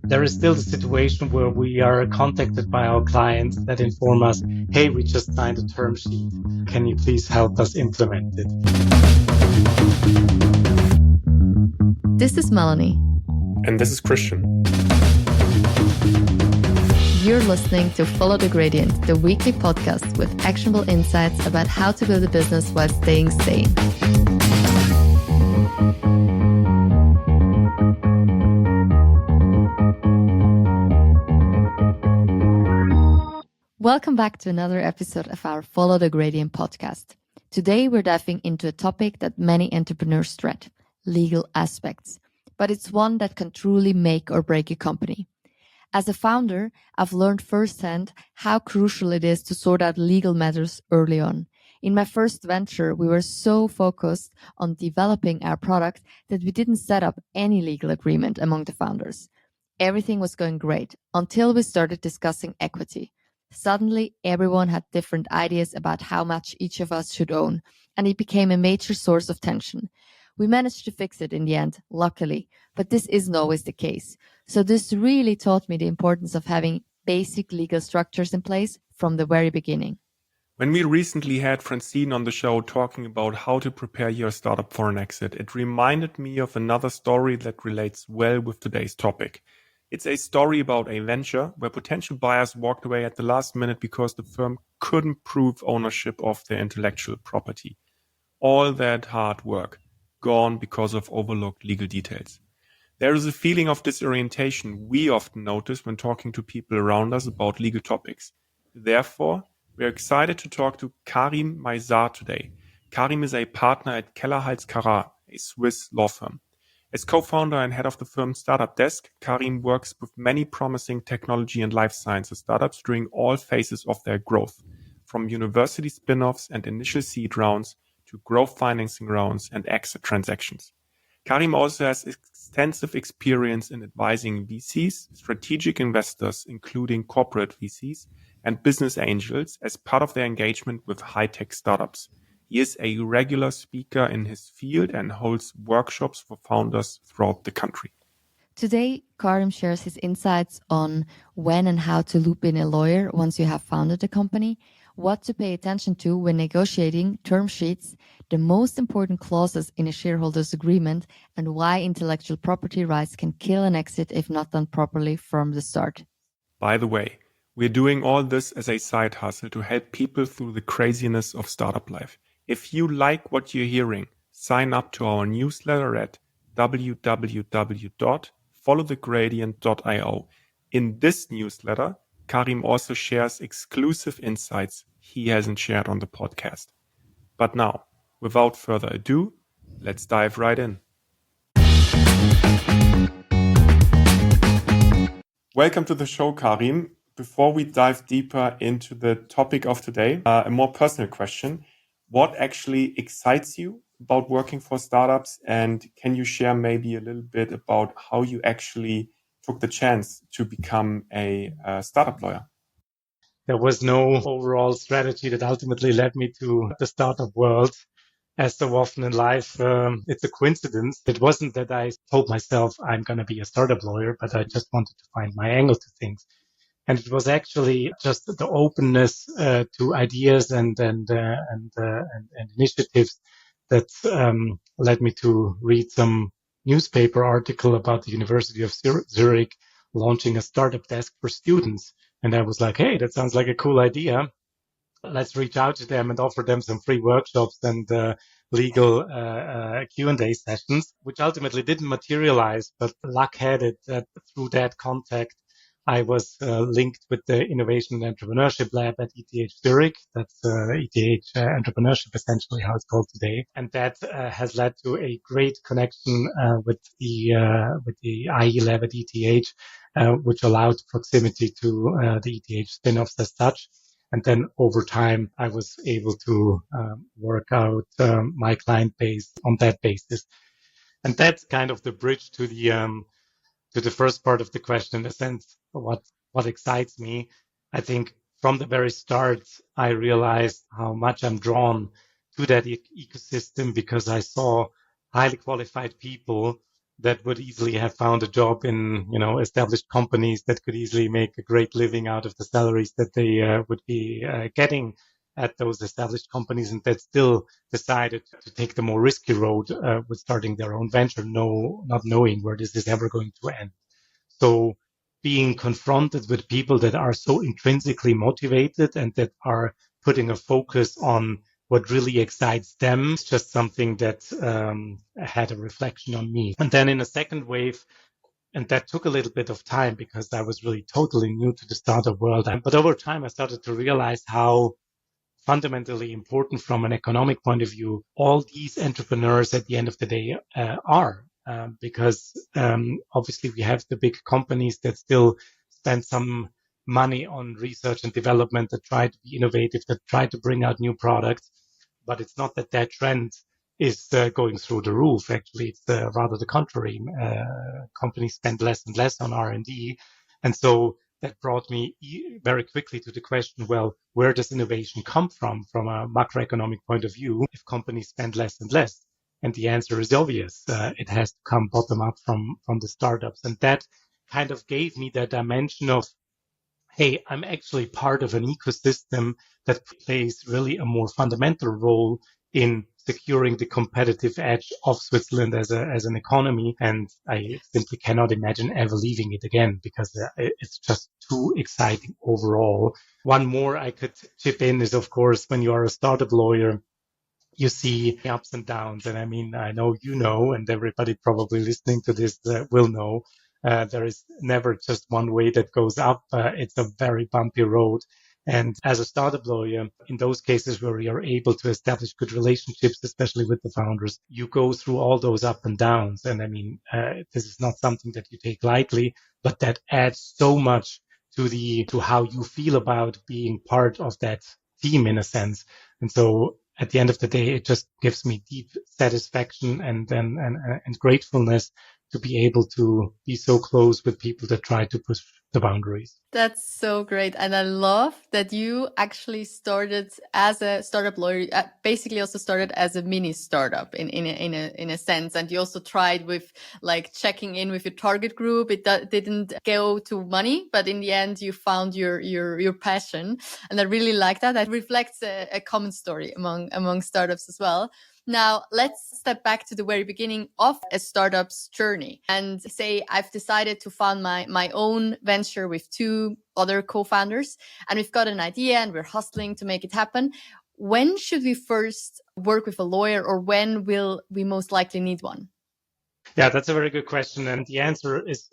there is still the situation where we are contacted by our clients that inform us, hey, we just signed a term sheet. Can you please help us implement it? This is Melanie. And this is Christian. You're listening to Follow the Gradient, the weekly podcast with actionable insights about how to build a business while staying sane. Welcome back to another episode of our Follow the Gradient podcast. Today we're diving into a topic that many entrepreneurs dread, legal aspects. But it's one that can truly make or break a company. As a founder, I've learned firsthand how crucial it is to sort out legal matters early on. In my first venture, we were so focused on developing our product that we didn't set up any legal agreement among the founders. Everything was going great until we started discussing equity. Suddenly, everyone had different ideas about how much each of us should own, and it became a major source of tension. We managed to fix it in the end, luckily, but this isn't always the case. So this really taught me the importance of having basic legal structures in place from the very beginning. When we recently had Francine on the show talking about how to prepare your startup for an exit, it reminded me of another story that relates well with today's topic. It's a story about a venture where potential buyers walked away at the last minute because the firm couldn't prove ownership of their intellectual property. All that hard work gone because of overlooked legal details. There is a feeling of disorientation we often notice when talking to people around us about legal topics. Therefore, we are excited to talk to Karim Maizar today. Karim is a partner at Kellerhals Carrard, a Swiss law firm. As co-founder and head of the firm's startup desk, Karim works with many promising technology and life sciences startups during all phases of their growth, from university spin-offs and initial seed rounds to growth financing rounds and exit transactions. Karim also has extensive experience in advising VCs, strategic investors, including corporate VCs, and business angels as part of their engagement with high-tech startups. He is a regular speaker in his field and holds workshops for founders throughout the country. Today, Karim shares his insights on when and how to loop in a lawyer once you have founded a company, what to pay attention to when negotiating term sheets, the most important clauses in a shareholders agreement, and why intellectual property rights can kill an exit if not done properly from the start. By the way, we're doing all this as a side hustle to help people through the craziness of startup life. If you like what you're hearing, sign up to our newsletter at www.followthegradient.io. In this newsletter, Karim also shares exclusive insights he hasn't shared on the podcast. But now, without further ado, let's dive right in. Welcome to the show, Karim. Before we dive deeper into the topic of today, a more personal question. What actually excites you about working for startups? And can you share maybe a little bit about how you actually took the chance to become a startup lawyer? There was no overall strategy that ultimately led me to the startup world. As so often in life, it's a coincidence. It wasn't that I told myself I'm going to be a startup lawyer, but I just wanted to find my angle to things. And it was actually just the openness to ideas and initiatives that led me to read some newspaper article about the University of Zurich launching a startup desk for students. And I was like, hey, that sounds like a cool idea. Let's reach out to them and offer them some free workshops and legal Q&A sessions, which ultimately didn't materialize. But luck had it that through that contact, I was linked with the Innovation and Entrepreneurship Lab at ETH Zurich. That's ETH Entrepreneurship, essentially how it's called today. And that has led to a great connection with the IE Lab at ETH, which allowed proximity to the ETH spin-offs as such. And then over time, I was able to work out my client base on that basis. And that's kind of the bridge to the first part of the question, in the sense of what excites me. I think from the very start, I realized how much I'm drawn to that ecosystem because I saw highly qualified people that would easily have found a job in, established companies that could easily make a great living out of the salaries that they would be getting at those established companies, and that still decided to take the more risky road with starting their own venture, not knowing where this is ever going to end. So being confronted with people that are so intrinsically motivated and that are putting a focus on what really excites them is just something that had a reflection on me. And then in a second wave, and that took a little bit of time because I was really totally new to the startup world. But over time, I started to realize how fundamentally important from an economic point of view all these entrepreneurs at the end of the day are. Because obviously we have the big companies that still spend some money on research and development, that try to be innovative, that try to bring out new products. But it's not that trend is going through the roof. Actually, it's rather the contrary. Companies spend less and less on R&D. And so that brought me very quickly to the question, well, where does innovation come from a macroeconomic point of view if companies spend less and less? And the answer is obvious. It has to come bottom up from the startups. And that kind of gave me that dimension of, hey, I'm actually part of an ecosystem that plays really a more fundamental role in securing the competitive edge of Switzerland as an economy. And I simply cannot imagine ever leaving it again because it's just too exciting overall. One more I could chip in is, of course, when you are a startup lawyer, you see ups and downs. And I mean, I know you know, and everybody probably listening to this will know, there is never just one way that goes up. It's a very bumpy road. And as a startup lawyer, in those cases where you're able to establish good relationships, especially with the founders, you go through all those up and downs. And I mean, this is not something that you take lightly, but that adds so much to how you feel about being part of that team in a sense. And so at the end of the day, it just gives me deep satisfaction and gratefulness to be able to be so close with people that try to push the boundaries. That's so great. And I love that you actually started as a startup lawyer, basically also started as a mini startup in a sense. And you also tried with like checking in with your target group. It didn't go to money, but in the end you found your passion. And I really like that. That reflects a common story among startups as well. Now, let's step back to the very beginning of a startup's journey and say I've decided to found my own venture with two other co-founders, and we've got an idea and we're hustling to make it happen. When should we first work with a lawyer, or when will we most likely need one? Yeah, that's a very good question. And the answer is,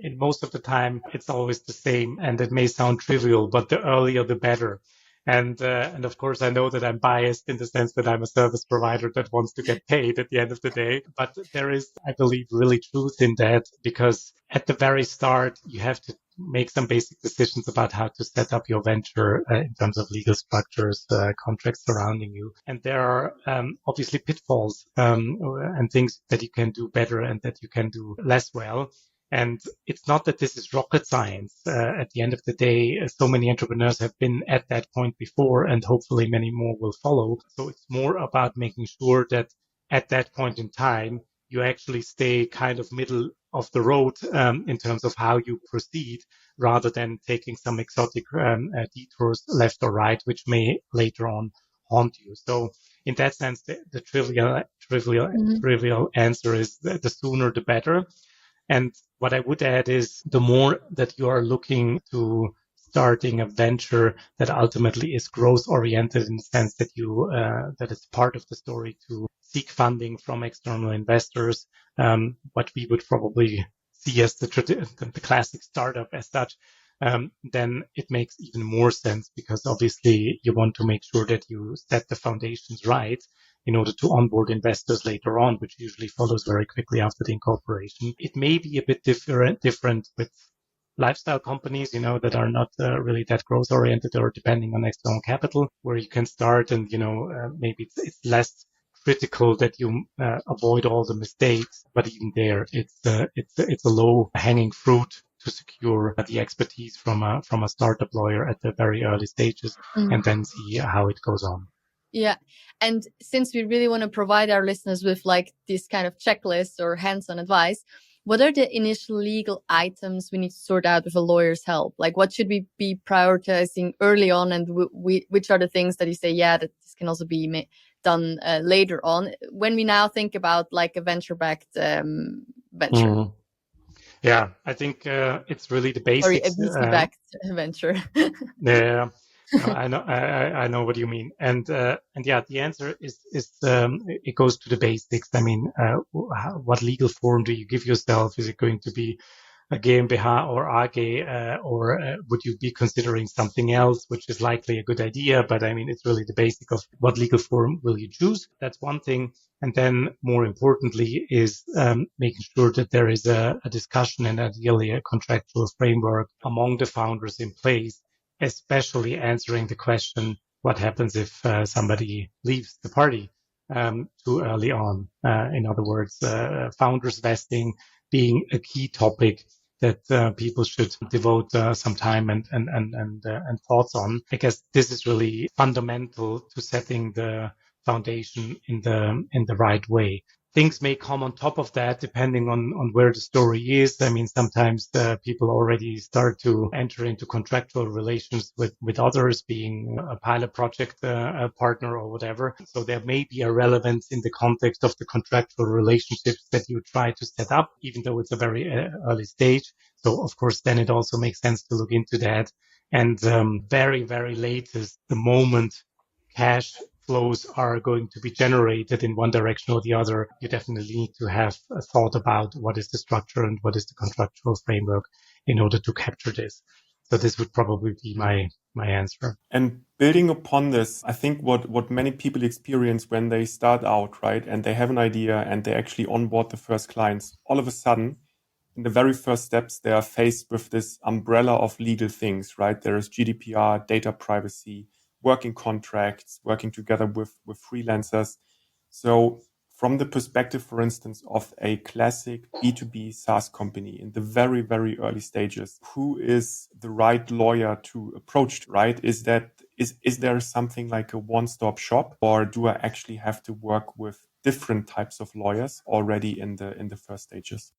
in most of the time, it's always the same. And it may sound trivial, but the earlier, the better. And of course, I know that I'm biased in the sense that I'm a service provider that wants to get paid at the end of the day. But there is, I believe, really truth in that, because at the very start, you have to make some basic decisions about how to set up your venture in terms of legal structures, contracts surrounding you. And there are obviously pitfalls and things that you can do better and that you can do less well. And it's not that this is rocket science. At the end of the day, so many entrepreneurs have been at that point before, and hopefully many more will follow. So it's more about making sure that at that point in time, you actually stay kind of middle of the road in terms of how you proceed, rather than taking some exotic detours left or right, which may later on haunt you. So in that sense, the trivial answer is the sooner the better. And what I would add is the more that you are looking to starting a venture that ultimately is growth oriented, in the sense that that it's part of the story to seek funding from external investors, what we would probably see as the classic startup as such, then it makes even more sense, because obviously you want to make sure that you set the foundations right in order to onboard investors later on, which usually follows very quickly after the incorporation. It may be a bit different with lifestyle companies, that are not really that growth oriented or depending on external capital, where you can start and, maybe it's less critical that you avoid all the mistakes. But even there, it's a low hanging fruit to secure the expertise from a startup lawyer at the very early stages, and then see how it goes on. Yeah. And since we really want to provide our listeners with like this kind of checklist or hands-on advice, what are the initial legal items we need to sort out with a lawyer's help? Like what should we be prioritizing early on, and which are the things that you say, yeah, that this can also be done later on when we now think about like a venture-backed venture? Mm. Yeah, I think it's really the basics. Sorry, a VC-backed venture. Yeah, no, I know what you mean, and yeah, the answer is it goes to the basics. I mean, what legal form do you give yourself? Is it going to be a GmbH or AG, or would you be considering something else, which is likely a good idea? But I mean, it's really the basic of what legal form will you choose. That's one thing. And then more importantly is making sure that there is a discussion and ideally a contractual framework among the founders in place, especially answering the question, what happens if somebody leaves the party too early on? In other words, founders vesting being a key topic that people should devote some time and thoughts on. I guess this is really fundamental to setting the foundation in the right way. Things may come on top of that depending on where the story is. I mean, sometimes people already start to enter into contractual relations with others, being a pilot project a partner or whatever. So there may be a relevance in the context of the contractual relationships that you try to set up, even though it's a very early stage. So of course, then it also makes sense to look into that. And very, very latest, the moment cash flows are going to be generated in one direction or the other, you definitely need to have a thought about what is the structure and what is the contractual framework in order to capture this. So this would probably be my answer. And building upon this, I think what many people experience when they start out, right, and they have an idea and they actually onboard the first clients, all of a sudden, in the very first steps, they are faced with this umbrella of legal things, right? There is GDPR, data privacy, working contracts, working together with freelancers. So from the perspective, for instance, of a classic B2B SaaS company in the very, very early stages, who is the right lawyer to approach, right? Is there something like a one-stop shop, or do I actually have to work with different types of lawyers already in the first stages?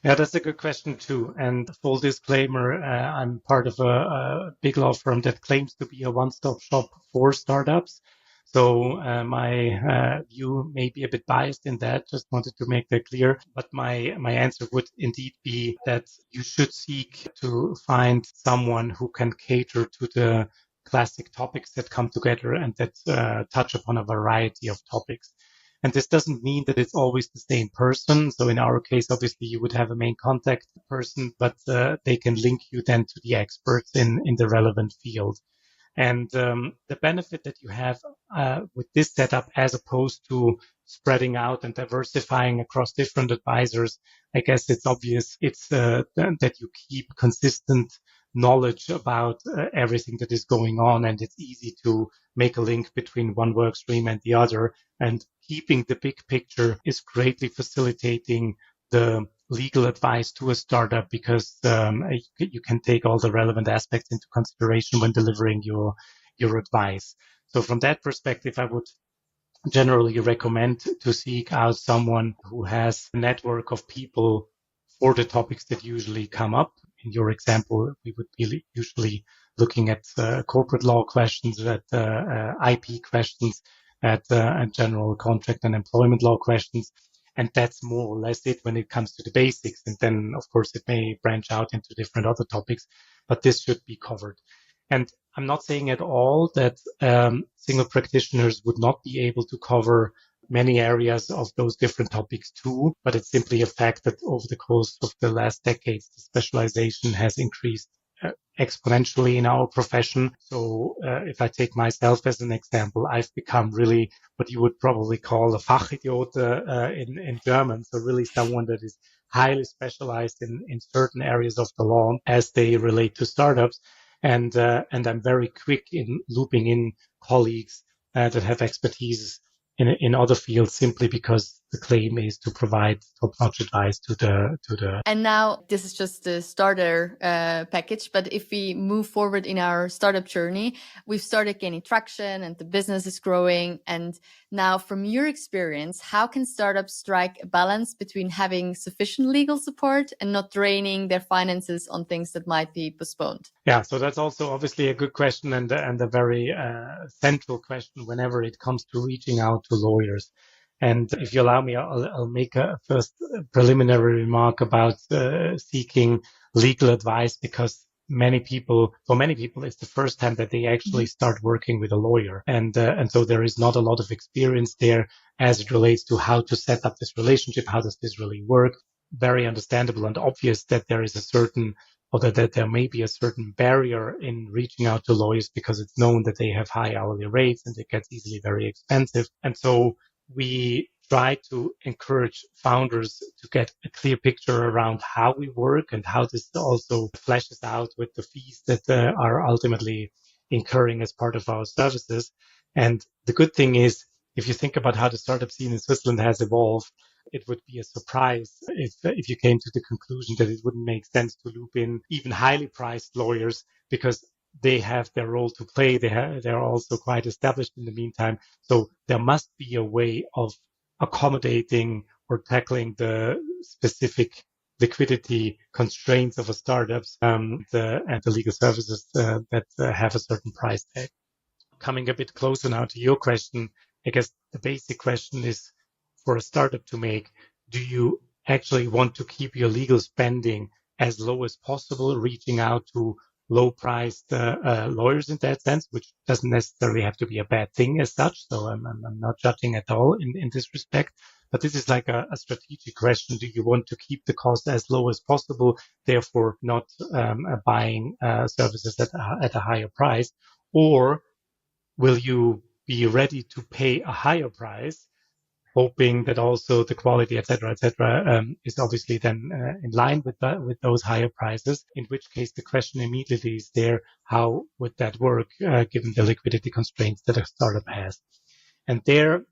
Yeah, that's a good question too. And full disclaimer, I'm part of a big law firm that claims to be a one-stop shop for startups. So my view may be a bit biased in that. Just wanted to make that clear. But my answer would indeed be that you should seek to find someone who can cater to the classic topics that come together and that touch upon a variety of topics. And this doesn't mean that it's always the same person. So in our case, obviously, you would have a main contact person, but they can link you then to the experts in the relevant field. And the benefit that you have with this setup, as opposed to spreading out and diversifying across different advisors, I guess it's obvious it's that you keep consistent knowledge about everything that is going on, and it's easy to make a link between one work stream and the other. And keeping the big picture is greatly facilitating the legal advice to a startup, because you can take all the relevant aspects into consideration when delivering your advice. So from that perspective, I would generally recommend to seek out someone who has a network of people for the topics that usually come up. In your example, we would be usually looking at corporate law questions, at IP questions, at general contract and employment law questions. And that's more or less it when it comes to the basics. And then, of course, it may branch out into different other topics, but this should be covered. And I'm not saying at all that single practitioners would not be able to cover many areas of those different topics too, but it's simply a fact that over the course of the last decades, the specialization has increased exponentially in our profession. So if I take myself as an example, I've become really what you would probably call a Fachidiote in German. So really someone that is highly specialized in certain areas of the law as they relate to startups. And I'm very quick in looping in colleagues that have expertise in other fields, simply because the claim is to provide top-notch advice to the. And now this is just the starter package. But if we move forward in our startup journey, we've started gaining traction and the business is growing. And now from your experience, how can startups strike a balance between having sufficient legal support and not draining their finances on things that might be postponed? Yeah, so that's also obviously a good question and a very central question whenever it comes to reaching out to lawyers. And if you allow me, I'll make a first preliminary remark about seeking legal advice, because for many people, it's the first time that they actually start working with a lawyer. And so there is not a lot of experience there as it relates to how to set up this relationship. How does this really work? Very understandable and obvious that there is a certain, or that there may be a certain barrier in reaching out to lawyers, because it's known that they have high hourly rates and it gets easily very expensive. And so we try to encourage founders to get a clear picture around how we work and how this also fleshes out with the fees that are ultimately incurring as part of our services. And the good thing is, if you think about how the startup scene in Switzerland has evolved, it would be a surprise if you came to the conclusion that it wouldn't make sense to loop in even highly priced lawyers, because they have their role to play. They're also quite established in the meantime. So there must be a way of accommodating or tackling the specific liquidity constraints of a startup and the legal services that have a certain price tag. Coming a bit closer now to your question, I guess the basic question is, for a startup to make, do you actually want to keep your legal spending as low as possible, reaching out to low-priced lawyers in that sense, which doesn't necessarily have to be a bad thing as such. So I'm not judging at all in this respect. But this is like a strategic question. Do you want to keep the cost as low as possible, therefore not buying services at a higher price? Or will you be ready to pay a higher price, hoping that also the quality, et cetera, is obviously then in line with those higher prices, in which case the question immediately is there, how would that work given the liquidity constraints that a startup has? And there,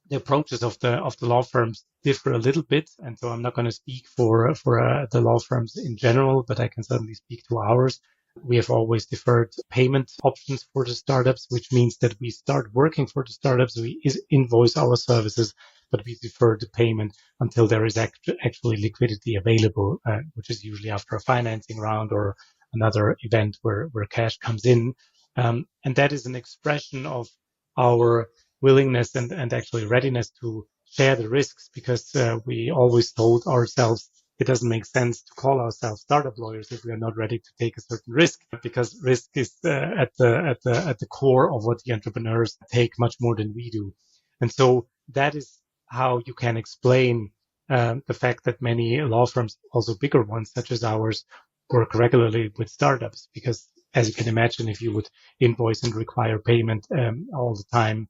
the approaches of the law firms differ a little bit. And so I'm not going to speak for the law firms in general, but I can certainly speak to ours. We have always deferred payment options for the startups, which means that we start working for the startups. We invoice our services, but we defer the payment until there is actually liquidity available, which is usually after a financing round or another event where cash comes in. And that is an expression of our willingness and actually readiness to share the risks, because we always told ourselves it doesn't make sense to call ourselves startup lawyers if we are not ready to take a certain risk, because risk is at the core of what the entrepreneurs take much more than we do. And so that is how you can explain the fact that many law firms, also bigger ones such as ours, work regularly with startups, because as you can imagine, if you would invoice and require payment all the time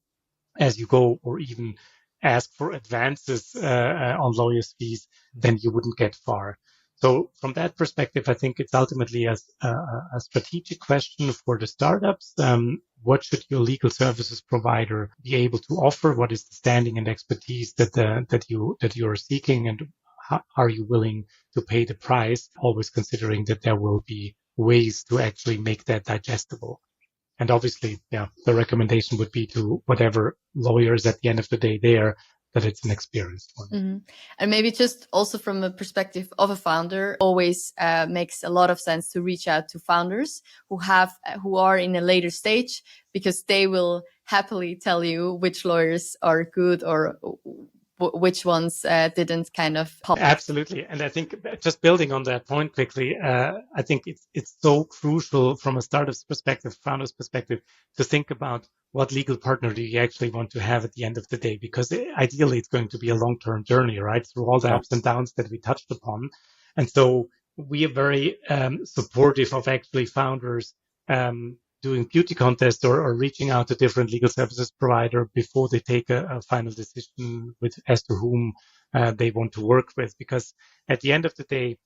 as you go, or even ask for advances on lawyers' fees, then you wouldn't get far. So from that perspective, I think it's ultimately a strategic question for the startups. What should your legal services provider be able to offer? What is the standing and expertise that you are seeking, and how are you willing to pay the price? Always considering that there will be ways to actually make that digestible. And obviously, the recommendation would be to whatever lawyers at the end of the day there, that it's an experienced one. Mm-hmm. And maybe just also from a perspective of a founder, always makes a lot of sense to reach out to founders who are in a later stage, because they will happily tell you which lawyers are good or which ones didn't kind of pop. Absolutely. And I think just building on that point quickly, I think it's so crucial from a startup's perspective, founder's perspective, to think about what legal partner do you actually want to have at the end of the day, because ideally it's going to be a long-term journey, right? Through all the ups and downs that we touched upon. And so we are very supportive of actually founders doing beauty contests or reaching out to different legal services provider before they take a final decision as to whom they want to work with. Because at the end of the day,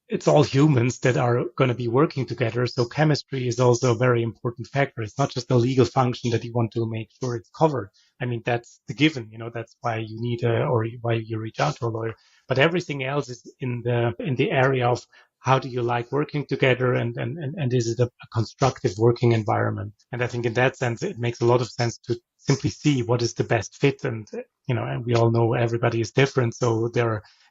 it's all humans that are going to be working together. So chemistry is also a very important factor. It's not just a legal function that you want to make sure it's covered. I mean, that's the given, that's why you need or why you reach out to a lawyer. But everything else is in the area of how do you like working together and is it a constructive working environment? And I think in that sense, it makes a lot of sense to simply see what is the best fit. And, and we all know everybody is different. So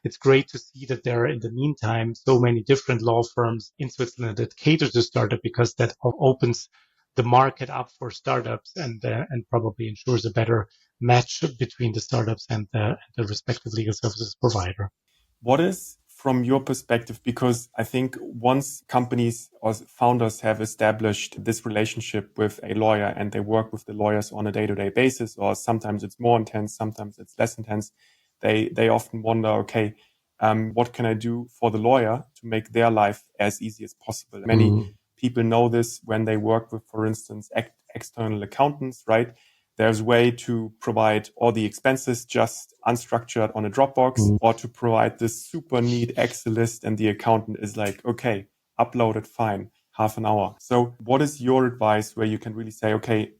it's great to see that there are, in the meantime, so many different law firms in Switzerland that cater to startup, because that opens the market up for startups and probably ensures a better match between the startups and the respective legal services provider. What is, from your perspective, because I think once companies or founders have established this relationship with a lawyer and they work with the lawyers on a day-to-day basis, or sometimes it's more intense, sometimes it's less intense, they often wonder, okay, what can I do for the lawyer to make their life as easy as possible? Many people know this when they work with, for instance, external accountants, right? There's a way to provide all the expenses just unstructured on a Dropbox, or to provide this super neat Excel list, and the accountant is like, okay, upload it, fine, half an hour. So what is your advice where you can really say, okay,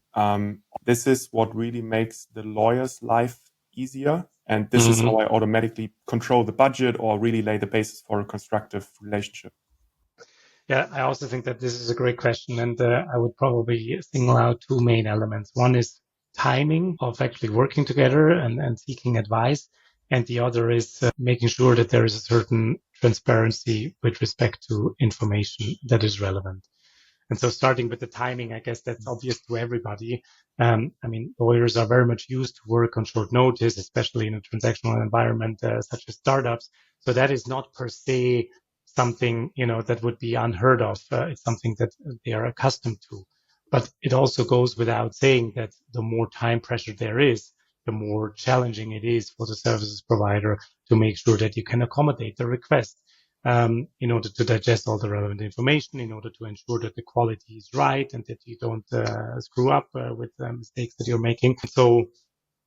this is what really makes the lawyer's life easier, and this is how I automatically control the budget or really lay the basis for a constructive relationship? Yeah, I also think that this is a great question, and I would probably single out two main elements. One is timing of actually working together and seeking advice, and the other is making sure that there is a certain transparency with respect to information that is relevant. And so starting with the timing, I guess that's obvious to everybody. Lawyers are very much used to work on short notice, especially in a transactional environment such as startups. So that is not per se something, that would be unheard of. It's something that they are accustomed to. But it also goes without saying that the more time pressure there is, the more challenging it is for the services provider to make sure that you can accommodate the request. In order to digest all the relevant information, in order to ensure that the quality is right and that you don't screw up with mistakes that you're making. So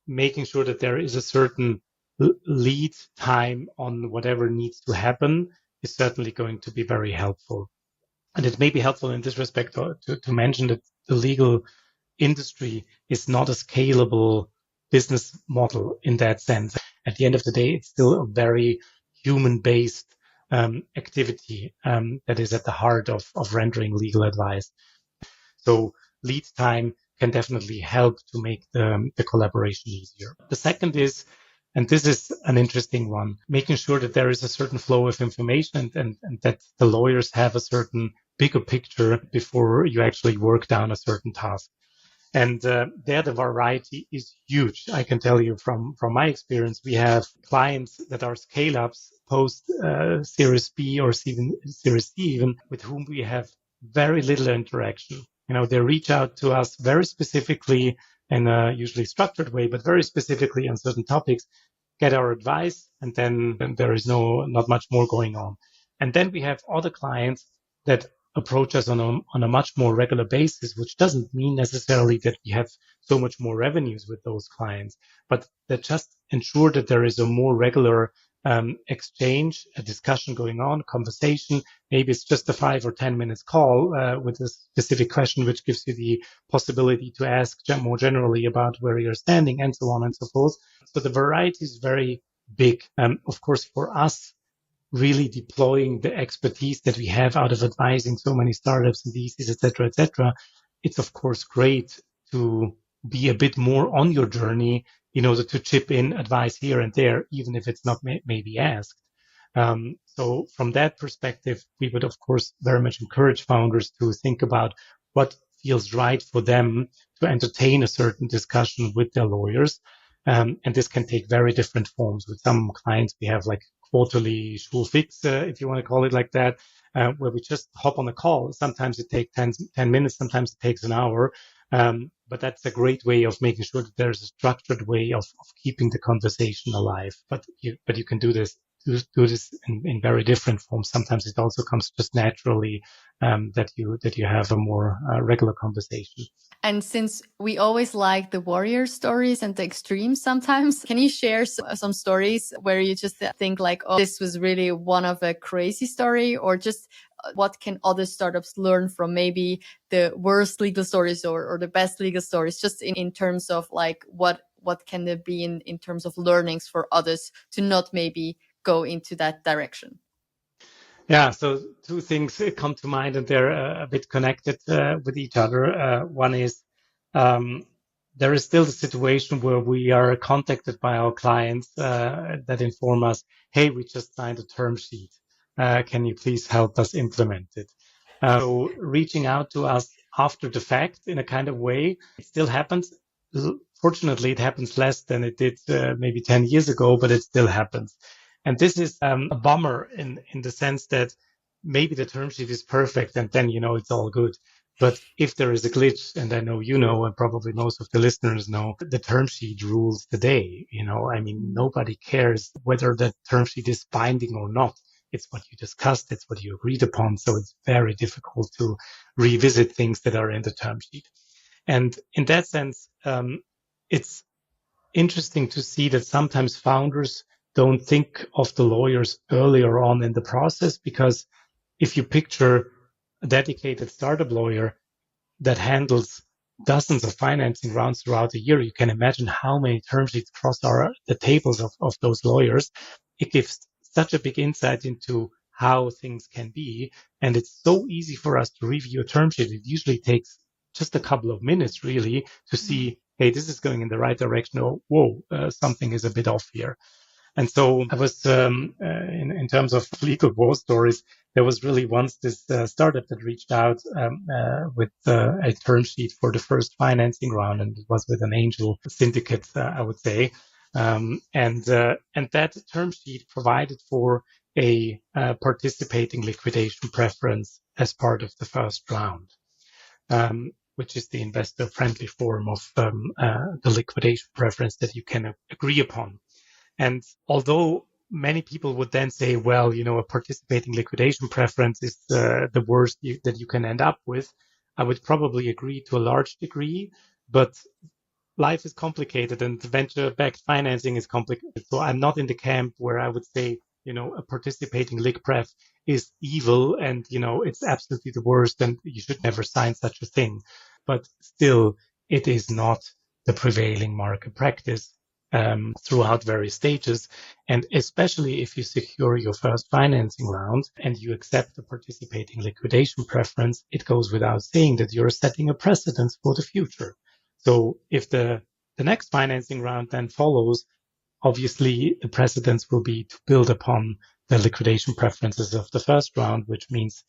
making sure that there is a certain lead time on whatever needs to happen is certainly going to be very helpful. And it may be helpful in this respect to mention that the legal industry is not a scalable business model in that sense. At the end of the day, it's still a very human-based activity that is at the heart of rendering legal advice. So lead time can definitely help to make the collaboration easier. The second is, and this is an interesting one, making sure that there is a certain flow of information and that the lawyers have a certain bigger picture before you actually work down a certain task. And there the variety is huge. I can tell you from my experience, we have clients that are scale-ups post Series B or Series C even, with whom we have very little interaction. They reach out to us very specifically in a usually structured way, but very specifically on certain topics, get our advice, and then there is not much more going on. And then we have other clients that approach us on a much more regular basis, which doesn't mean necessarily that we have so much more revenues with those clients, but that just ensure that there is a more regular exchange, a discussion going on, conversation. Maybe it's just a 5 or 10 minutes call with a specific question, which gives you the possibility to ask more generally about where you're standing and so on and so forth. So the variety is very big. Of course, for us, really deploying the expertise that we have out of advising so many startups and VCs, et cetera, it's of course great to be a bit more on your journey in order to chip in advice here and there, even if it's not maybe asked. So from that perspective, we would of course very much encourage founders to think about what feels right for them to entertain a certain discussion with their lawyers. And this can take very different forms. With some clients, we have like quarterly school fix, if you want to call it like that, where we just hop on a call. Sometimes it takes 10 minutes, sometimes it takes an hour. But that's a great way of making sure that there's a structured way of keeping the conversation alive. But you can do this do this in very different forms. Sometimes it also comes just naturally that you have a more regular conversation. And since we always like the warrior stories and the extremes sometimes, can you share some stories where you just think like, oh, this was really one of a crazy story, or just what can other startups learn from maybe the worst legal stories or the best legal stories, just in terms of like what can there be in terms of learnings for others to not maybe go into that direction? Yeah, so two things come to mind, and they're a bit connected with each other. One is there is still the situation where we are contacted by our clients that inform us, hey, we just signed a term sheet. Can you please help us implement it? So reaching out to us after the fact in a kind of way, it still happens. Fortunately, it happens less than it did maybe 10 years ago, but it still happens. And this is a bummer in the sense that maybe the term sheet is perfect and then, it's all good. But if there is a glitch, and I know you know, and probably most of the listeners know, the term sheet rules the day. Nobody cares whether the term sheet is binding or not. It's what you discussed. It's what you agreed upon. So it's very difficult to revisit things that are in the term sheet. And in that sense, it's interesting to see that sometimes founders don't think of the lawyers earlier on in the process, because if you picture a dedicated startup lawyer that handles dozens of financing rounds throughout a year, you can imagine how many term sheets cross the tables of those lawyers. It gives such a big insight into how things can be. And it's so easy for us to review a term sheet. It usually takes just a couple of minutes really to see, hey, this is going in the right direction, or whoa, something is a bit off here. And so I was, in terms of legal war stories, there was really once this startup that reached out with a term sheet for the first financing round, and it was with an angel syndicate, I would say. And that term sheet provided for a participating liquidation preference as part of the first round, which is the investor-friendly form of the liquidation preference that you can agree upon. And although many people would then say, well, a participating liquidation preference is the worst that you can end up with, I would probably agree to a large degree, but life is complicated and venture-backed financing is complicated. So I'm not in the camp where I would say, a participating liq pref is evil and, it's absolutely the worst and you should never sign such a thing. But still, it is not the prevailing market practice throughout various stages. And especially if you secure your first financing round and you accept the participating liquidation preference, it goes without saying that you're setting a precedent for the future. So if the next financing round then follows, obviously the precedence will be to build upon the liquidation preferences of the first round, which means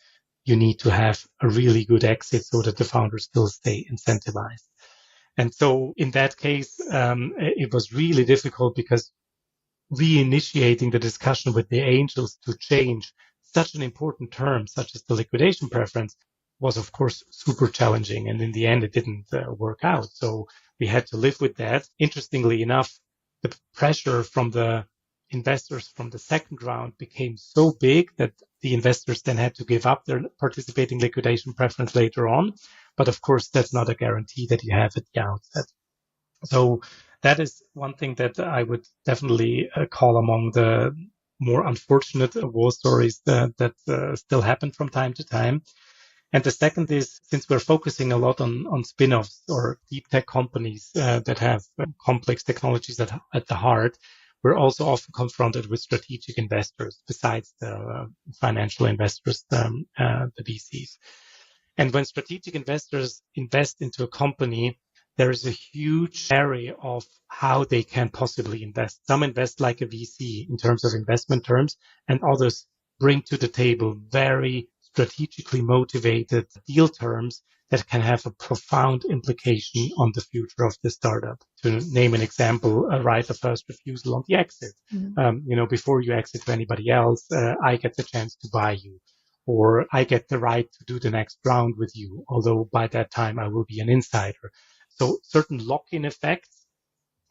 you need to have a really good exit so that the founders still stay incentivized. And so in that case, it was really difficult because reinitiating the discussion with the angels to change such an important term, such as the liquidation preference, was of course super challenging. And in the end, it didn't work out. So we had to live with that. Interestingly enough, the pressure from the investors from the second round became so big that the investors then had to give up their participating liquidation preference later on. But of course, that's not a guarantee that you have at the outset. So that is one thing that I would definitely call among the more unfortunate war stories that still happen from time to time. And the second is, since we're focusing a lot on spin-offs or deep tech companies that have complex technologies at the heart, we're also often confronted with strategic investors besides the financial investors, the VCs. And when strategic investors invest into a company, there is a huge area of how they can possibly invest. Some invest like a VC in terms of investment terms, and others bring to the table very strategically motivated deal terms that can have a profound implication on the future of the startup. To name an example, a right of first refusal on the exit. Mm-hmm. Before you exit to anybody else, I get the chance to buy you, or I get the right to do the next round with you, although by that time I will be an insider. So certain lock-in effects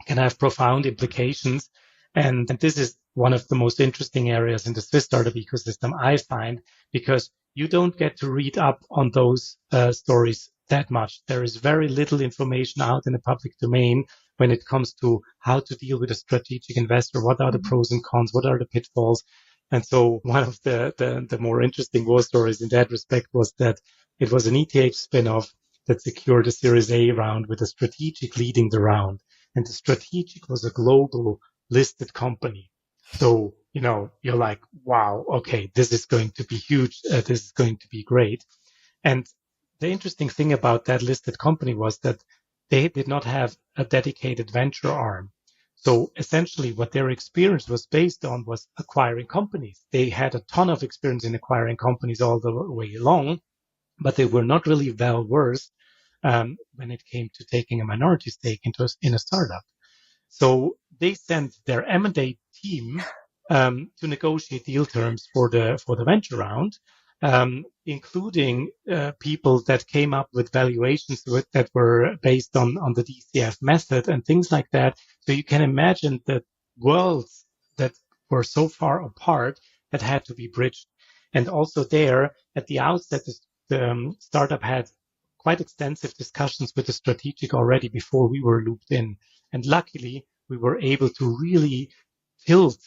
can have profound implications. And this is one of the most interesting areas in the Swiss startup ecosystem, I find, because you don't get to read up on those stories that much. There is very little information out in the public domain when it comes to how to deal with a strategic investor. What are the pros and cons? What are the pitfalls? And so one of the more interesting war stories in that respect was that it was an ETH spin-off that secured a Series A round with a strategic leading the round. And the strategic was a global listed company. So, you're like, wow, okay, this is going to be huge. This is going to be great. And the interesting thing about that listed company was that they did not have a dedicated venture arm. So essentially what their experience was based on was acquiring companies. They had a ton of experience in acquiring companies all the way along, but they were not really well versed when it came to taking a minority stake in a startup. So they sent their M&A team to negotiate deal terms for the venture round, including people that came up with valuations that were based on the DCF method and things like that. So you can imagine that worlds that were so far apart that had to be bridged. And also there, at the outset, the startup had quite extensive discussions with the strategic already before we were looped in. And luckily, we were able to really tilt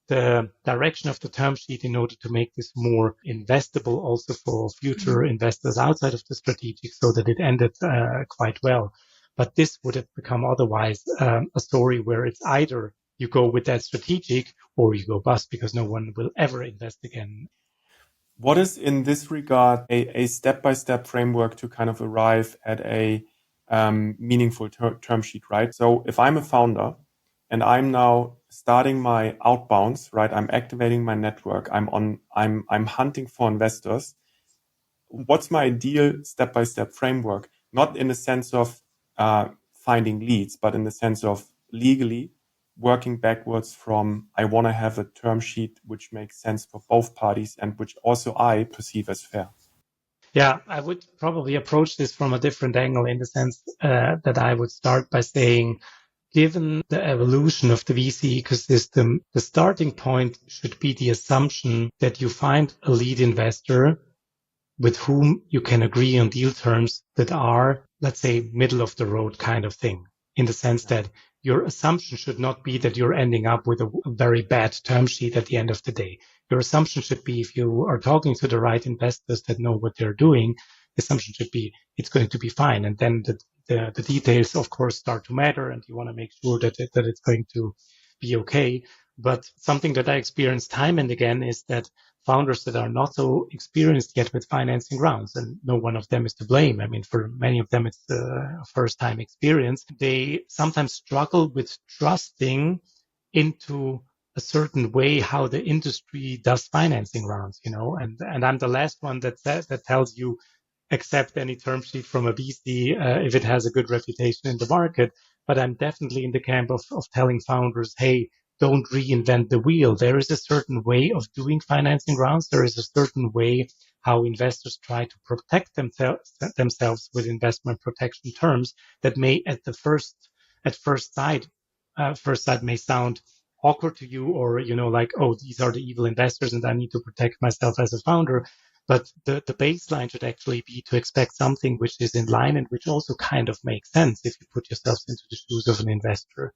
the direction of the term sheet in order to make this more investable also for future investors outside of the strategic, so that it ended quite well. But this would have become otherwise a story where it's either you go with that strategic or you go bust, because no one will ever invest again. What is in this regard a step-by-step framework to kind of arrive at a meaningful term sheet, right? So if I'm a founder and I'm now starting my outbounds, right? I'm activating my network. I'm hunting for investors. What's my ideal step-by-step framework? Not in the sense of finding leads, but in the sense of legally working backwards from I want to have a term sheet which makes sense for both parties and which also I perceive as fair. Yeah, I would probably approach this from a different angle, in the sense that I would start by saying, given the evolution of the VC ecosystem, the starting point should be the assumption that you find a lead investor with whom you can agree on deal terms that are, let's say, middle of the road kind of thing, in the sense that your assumption should not be that you're ending up with a very bad term sheet at the end of the day. Your assumption should be, if you are talking to the right investors that know what they're doing, the assumption should be it's going to be fine. And then the details, of course, start to matter, and you want to make sure that it's going to be okay. But something that I experienced time and again is that founders that are not so experienced yet with financing rounds, and no one of them is to blame. I mean, for many of them, it's the first time experience. They sometimes struggle with trusting into a certain way how the industry does financing rounds, and I'm the last one that tells you accept any term sheet from a VC if it has a good reputation in the market. But I'm definitely in the camp of telling founders, hey, don't reinvent the wheel. There is a certain way of doing financing rounds. There is a certain way how investors try to protect themselves with investment protection terms that may at first sight may sound awkward to you, or, like, oh, these are the evil investors and I need to protect myself as a founder. But the baseline should actually be to expect something which is in line and which also kind of makes sense if you put yourselves into the shoes of an investor.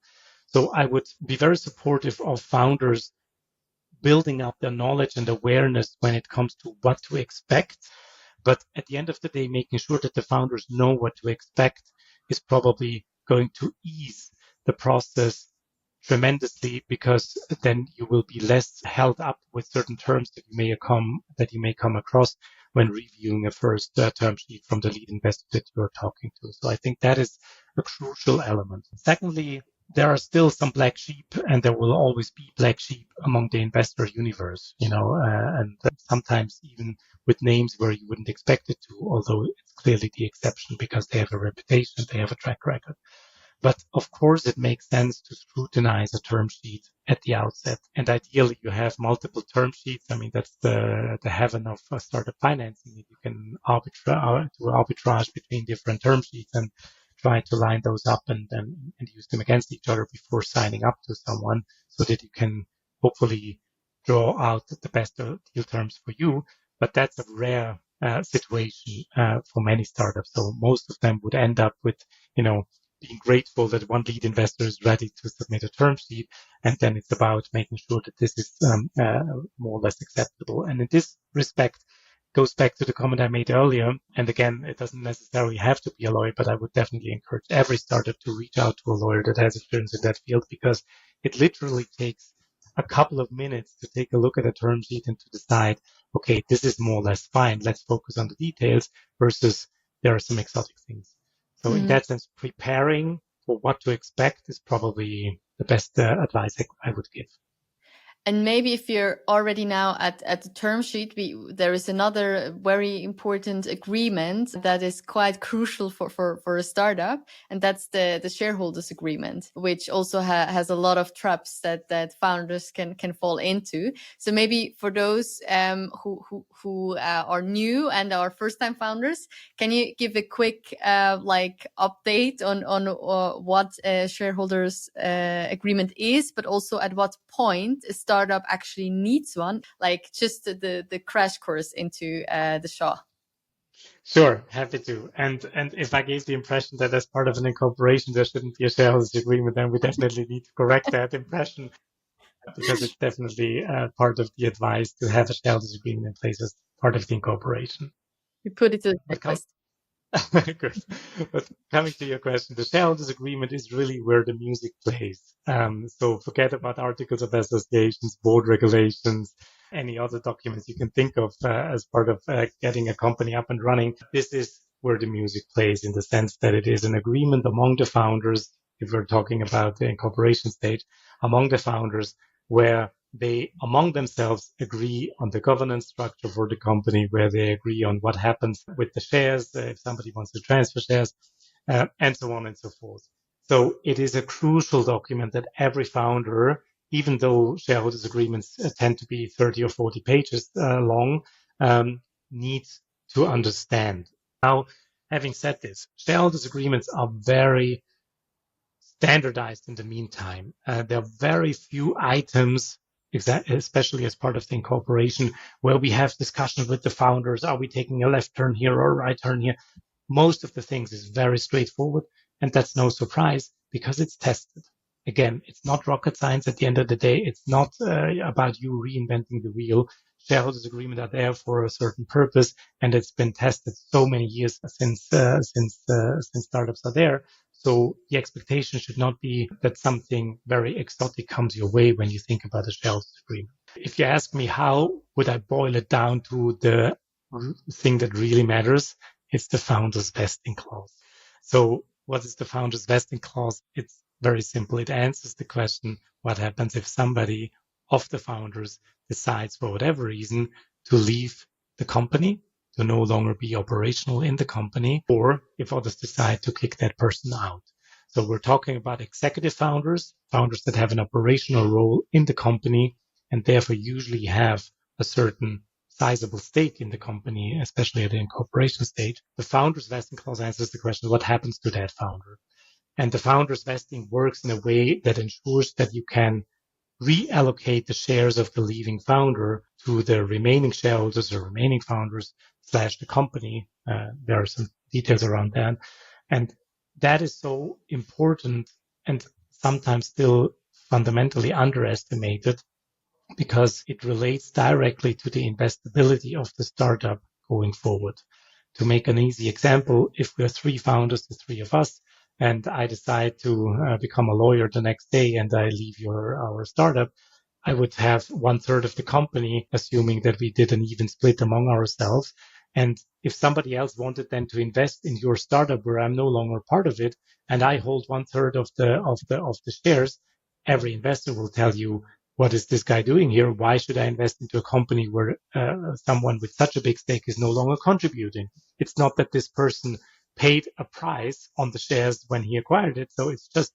So I would be very supportive of founders building up their knowledge and awareness when it comes to what to expect. But at the end of the day, making sure that the founders know what to expect is probably going to ease the process tremendously, because then you will be less held up with certain terms that you may come across when reviewing a first term sheet from the lead investor that you're talking to. So I think that is a crucial element. Secondly, there are still some black sheep, and there will always be black sheep among the investor universe, and sometimes even with names where you wouldn't expect it to, although it's clearly the exception because they have a reputation, they have a track record. But of course, it makes sense to scrutinize a term sheet at the outset. And ideally, you have multiple term sheets. I mean, that's the heaven of startup financing. You can do arbitrage between different term sheets and try to line those up and use them against each other before signing up to someone, so that you can hopefully draw out the best deal terms for you. But that's a rare situation for many startups. So most of them would end up with, being grateful that one lead investor is ready to submit a term sheet. And then it's about making sure that this is more or less acceptable. And in this respect, goes back to the comment I made earlier. And again, it doesn't necessarily have to be a lawyer, but I would definitely encourage every startup to reach out to a lawyer that has experience in that field, because it literally takes a couple of minutes to take a look at a term sheet and to decide, okay, this is more or less fine. Let's focus on the details versus there are some exotic things. So in that sense, preparing for what to expect is probably the best advice I would give. And maybe if you're already now at the term sheet, there is another very important agreement that is quite crucial for a startup, and that's the shareholders agreement, which also has a lot of traps that founders can fall into. So maybe for those who are new and are first time founders, can you give a quick update on what a shareholders agreement is, but also at what point a startup actually needs one, like just the crash course into the SHA? Sure, happy to. And if I gave the impression that as part of an incorporation there shouldn't be a shareholders agreement, then we definitely need to correct that impression, because it's definitely part of the advice to have a shareholders agreement in place as part of the incorporation. We put it to the request. Good. But coming to your question, the shareholders agreement is really where the music plays. So forget about articles of associations, board regulations, any other documents you can think of as part of getting a company up and running. This is where the music plays, in the sense that it is an agreement among the founders, if we're talking about the incorporation stage, among the founders, where they among themselves agree on the governance structure for the company, where they agree on what happens with the shares, if somebody wants to transfer shares, and so on and so forth. So it is a crucial document that every founder, even though shareholders agreements tend to be 30 or 40 pages long, needs to understand. Now, having said this, shareholders agreements are very standardized in the meantime. There are very few items, especially as part of the incorporation, where we have discussion with the founders. Are we taking a left turn here or a right turn here? Most of the things is very straightforward, and that's no surprise because it's tested. Again, it's not rocket science at the end of the day. It's not about you reinventing the wheel. Shareholders agreements are there for a certain purpose, and it's been tested so many years since startups are there. So the expectation should not be that something very exotic comes your way when you think about a shareholders agreement. If you ask me how would I boil it down to the thing that really matters, it's the founder's vesting clause. So what is the founder's vesting clause? It's very simple. It answers the question, what happens if somebody of the founders decides for whatever reason to leave the company, to no longer be operational in the company, or if others decide to kick that person out. So we're talking about executive founders that have an operational role in the company and therefore usually have a certain sizable stake in the company, especially at the incorporation stage. The founder's vesting clause answers the question, what happens to that founder? And the founder's vesting works in a way that ensures that you can reallocate the shares of the leaving founder to the remaining shareholders or remaining founders / the company. There are some details around that. And that is so important and sometimes still fundamentally underestimated, because it relates directly to the investability of the startup going forward. To make an easy example, if we're 3 founders, the 3 of us, and I decide to become a lawyer the next day and I leave our startup, I would have 1/3 of the company, assuming that we did an even split among ourselves. And if somebody else wanted then to invest in your startup where I'm no longer part of it, and I hold 1/3 of the shares, every investor will tell you, what is this guy doing here? Why should I invest into a company where someone with such a big stake is no longer contributing? It's not that this person paid a price on the shares when he acquired it. So it's just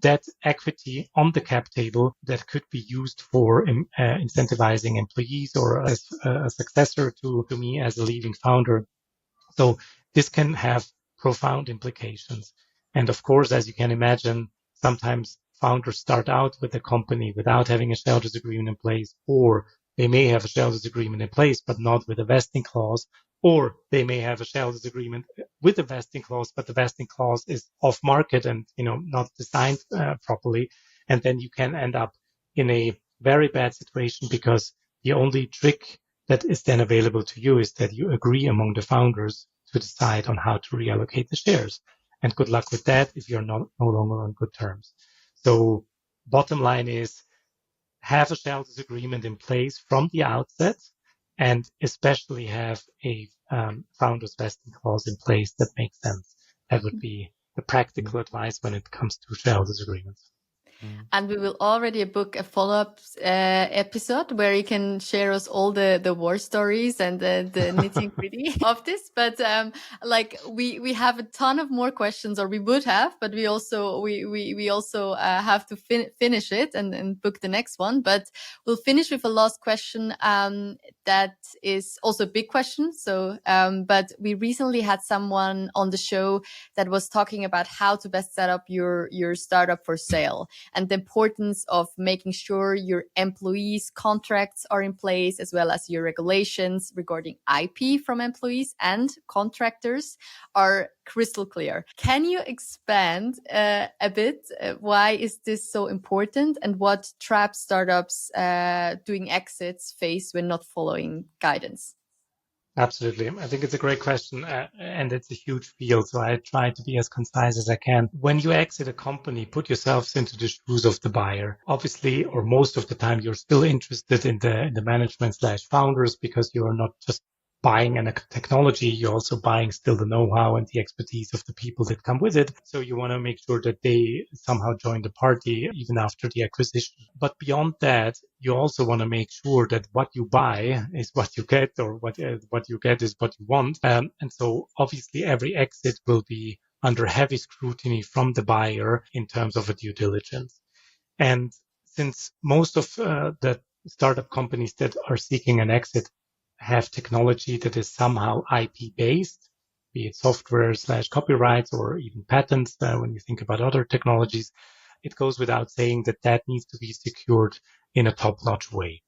that equity on the cap table that could be used for incentivizing employees or as a successor to me as a leaving founder. So this can have profound implications. And of course, as you can imagine, sometimes founders start out with the company without having a shareholders agreement in place, or they may have a shareholders agreement in place, but not with a vesting clause, or they may have a shareholders agreement with a vesting clause, but the vesting clause is off market and, not designed properly. And then you can end up in a very bad situation, because the only trick that is then available to you is that you agree among the founders to decide on how to reallocate the shares. And good luck with that if you're no longer on good terms. So bottom line is, have a shareholders agreement in place from the outset, and especially have a founders vesting clause in place that makes sense. That would be the practical advice when it comes to shareholders agreements. And we will already book a follow-up episode where you can share us all the war stories and the nitty-gritty of this. But we have a ton of more questions, or we would have, but we also have to finish it and book the next one. But we'll finish with a last question that is also a big question. So, but we recently had someone on the show that was talking about how to best set up your startup for sale, and the importance of making sure your employees' contracts are in place, as well as your regulations regarding IP from employees and contractors are crystal clear. Can you expand a bit? Why is this so important, and what traps startups doing exits face when not following guidance? Absolutely. I think it's a great question, and it's a huge field, so I try to be as concise as I can. When you exit a company, put yourselves into the shoes of the buyer. Obviously, or most of the time, you're still interested in the management/founders, because you are not just buying a technology, you're also buying still the know-how and the expertise of the people that come with it. So you want to make sure that they somehow join the party even after the acquisition. But beyond that, you also want to make sure that what you buy is what you get, or what you get is what you want. And so obviously every exit will be under heavy scrutiny from the buyer in terms of a due diligence. And since most of the startup companies that are seeking an exit have technology that is somehow IP based, be it software/copyrights or even patents, when you think about other technologies, it goes without saying that needs to be secured in a top-notch way.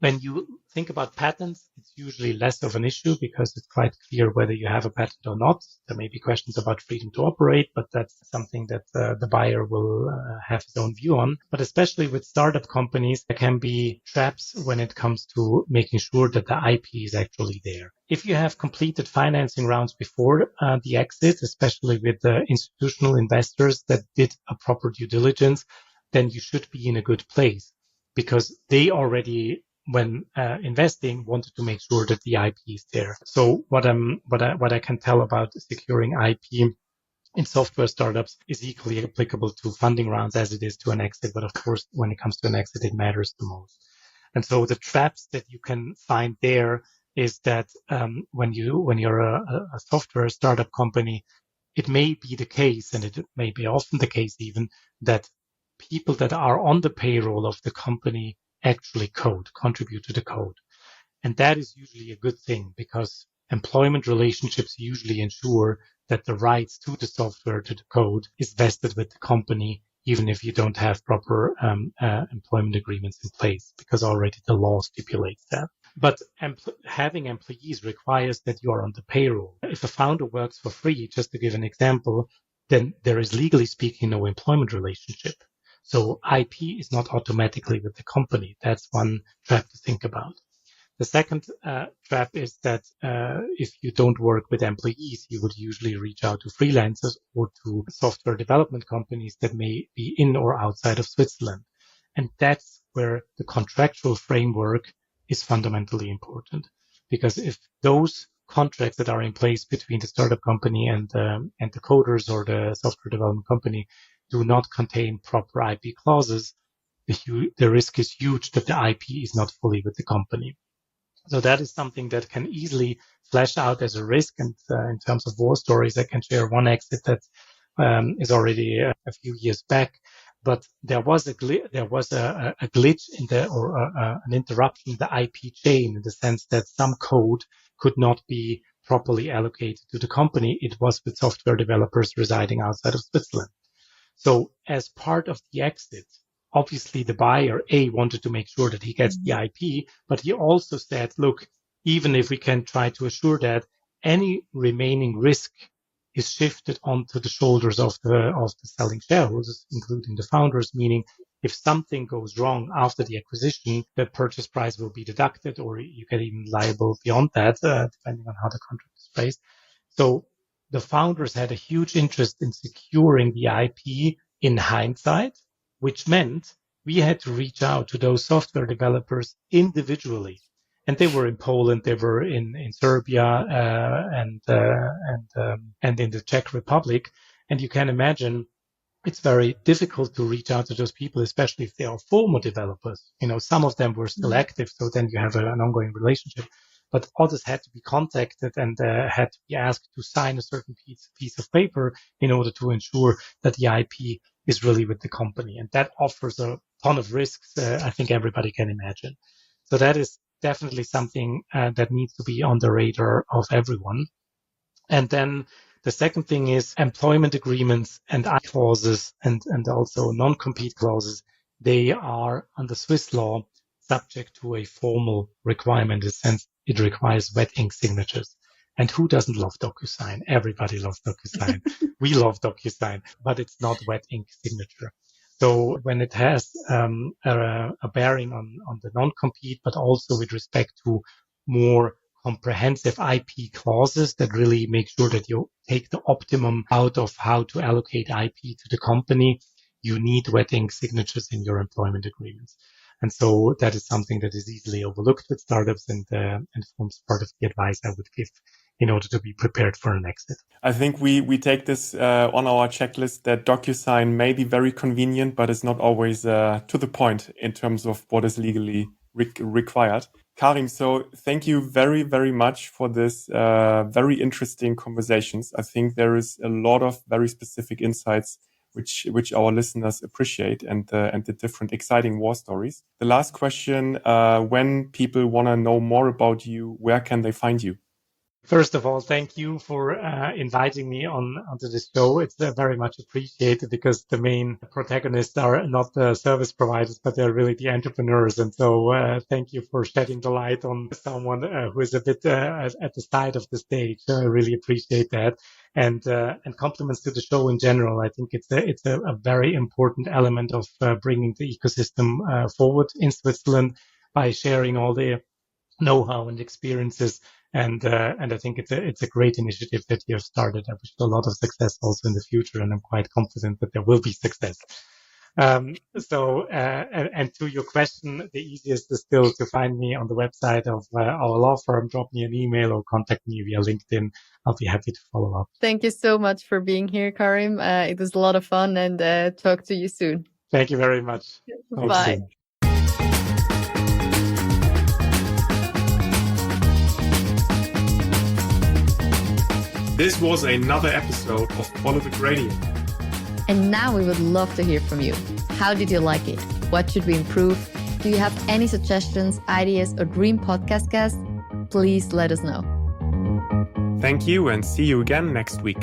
When you think about patents, it's usually less of an issue, because it's quite clear whether you have a patent or not. There may be questions about freedom to operate, but that's something that the buyer will have his own view on. But especially with startup companies, there can be traps when it comes to making sure that the IP is actually there. If you have completed financing rounds before the exit, especially with the institutional investors that did a proper due diligence, then you should be in a good place, because they already, when investing, wanted to make sure that the IP is there. So what I can tell about securing IP in software startups is equally applicable to funding rounds as it is to an exit. But of course, when it comes to an exit, it matters the most. And so the traps that you can find there is that when you're a software startup company, it may be the case, and it may be often the case even, that people that are on the payroll of the company actually contribute to the code. And that is usually a good thing, because employment relationships usually ensure that the rights to the software, to the code, is vested with the company, even if you don't have proper employment agreements in place, because already the law stipulates that. But having employees requires that you are on the payroll. If a founder works for free, just to give an example, then there is, legally speaking, no employment relationship. So IP is not automatically with the company. That's one trap to think about. The second trap is that if you don't work with employees, you would usually reach out to freelancers or to software development companies that may be in or outside of Switzerland. And that's where the contractual framework is fundamentally important. Because if those contracts that are in place between the startup company and the coders or the software development company do not contain proper IP clauses, the risk is huge that the IP is not fully with the company. So that is something that can easily flash out as a risk. And in terms of war stories, I can share one exit that is already a few years back. But there was a glitch in an interruption in the IP chain, in the sense that some code could not be properly allocated to the company. It was with software developers residing outside of Switzerland. So as part of the exit, obviously the buyer, wanted to make sure that he gets the IP, but he also said, look, even if we can try to assure that, any remaining risk is shifted onto the shoulders of the selling shareholders, including the founders, meaning if something goes wrong after the acquisition, the purchase price will be deducted, or you get even liable beyond that, depending on how the contract is phrased. So the founders had a huge interest in securing the IP in hindsight, which meant we had to reach out to those software developers individually. And they were in Poland, they were in Serbia, and in the Czech Republic. And you can imagine it's very difficult to reach out to those people, especially if they are former developers. Some of them were still active, so then you have an ongoing relationship. But others had to be contacted and had to be asked to sign a certain piece of paper in order to ensure that the IP is really with the company. And that offers a ton of risks, I think everybody can imagine. So that is definitely something that needs to be on the radar of everyone. And then the second thing is employment agreements and IP clauses and also non-compete clauses. They are under Swiss law subject to a formal requirement in the sense it requires wet ink signatures. And who doesn't love DocuSign? Everybody loves DocuSign. We love DocuSign, but it's not wet ink signature. So when it has a bearing on the non-compete, but also with respect to more comprehensive IP clauses that really make sure that you take the optimum out of how to allocate IP to the company, you need wet ink signatures in your employment agreements. And so that is something that is easily overlooked with startups and forms part of the advice I would give in order to be prepared for an exit. I think we take this on our checklist that DocuSign may be very convenient, but it's not always to the point in terms of what is legally required. Karim, so thank you very, very much for this very interesting conversations. I think there is a lot of very specific insights which our listeners appreciate and the different exciting war stories. The last question, when people want to know more about you, where can they find you? First of all, thank you for inviting me onto this show. It's very much appreciated because the main protagonists are not the service providers, but they're really the entrepreneurs. And so thank you for shedding the light on someone who is a bit at the side of the stage. I really appreciate that. And compliments to the show in general. I think it's a very important element of bringing the ecosystem forward in Switzerland by sharing all the know-how and experiences. And I think it's a great initiative that you have started. I wish you a lot of success also in the future, and I'm quite confident that there will be success. And to your question, the easiest is still to find me on the website of our law firm. Drop me an email or contact me via LinkedIn. I'll be happy to follow up. Thank you so much for being here, Karim. It was a lot of fun, and talk to you soon. Thank you very much. Bye. This was another episode of Follow the Gradient. And now we would love to hear from you. How did you like it? What should we improve? Do you have any suggestions, ideas, or dream podcast guests? Please let us know. Thank you and see you again next week.